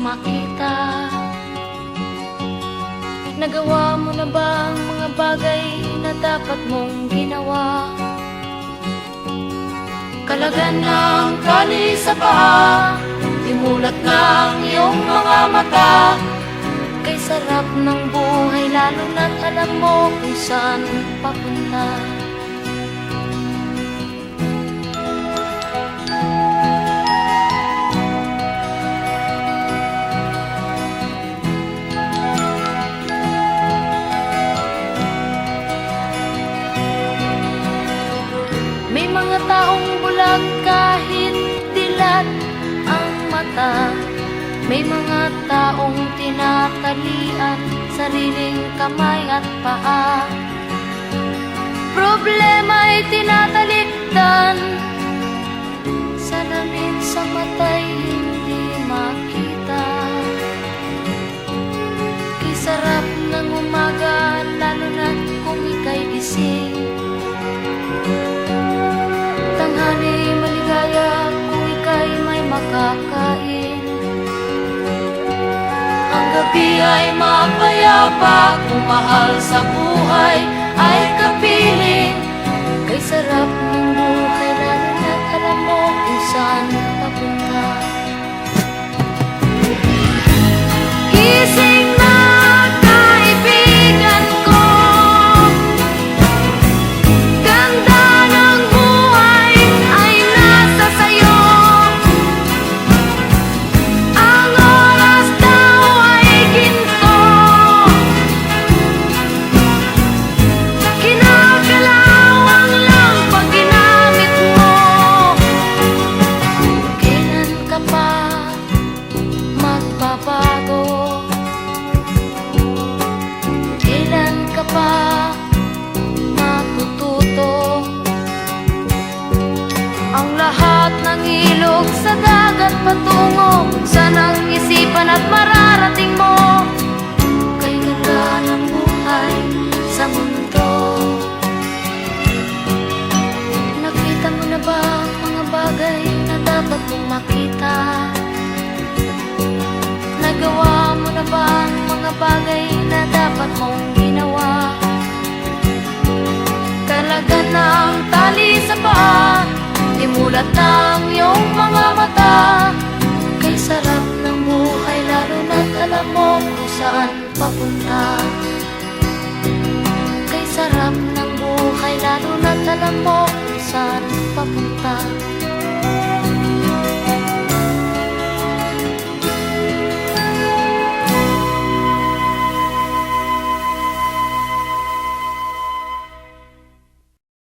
makita. Nagawa mo na ba ang mga bagay na dapat mong ginawa? Kalagan ng tali sa paa, imulat ng iyong mga mata. Kay sarap ng buhay lalo na't alam mo kung saan papunta. May mga taong bulag kahit dilat ang mata. May mga taong tinatalian sariling kamay at paa. Problema'y tinatalikdan, salamin sa mata'y hindi makita. Kay sarap ng umaga lalo na't kung ika'y gising. Tanghali maligaya kung ika'y may makakain. Ang gabi ay mapayapa kung mahal sa buhay ay kapiling. Kay sarap ng buhay lalo na't alam mo kung saan papunta. Gising na kaibigan ko, ganda ng buhay ay nasa sayo. Ang oras daw ay ginto, kinakalawang lang pag ginamit mo. Kailan ka pa magbabago? Kailan ka pa matututo? Ang lahat ng ilog sa dagat patungo saan ang isipan at mararating mo. Kay ganda ng buhay sa mundo. Nakita mo na ba ang mga bagay na dapat mong makita? Nagawa mo na ba ang mga bagay na dapat mong ginawa? Kalagan ng tali sa paa, imulat ng iyong mga mata. Kay sarap ng buhay lalo na't alam mo kung saan papunta. Kay sarap ng buhay lalo na't alam mo kung saan papunta.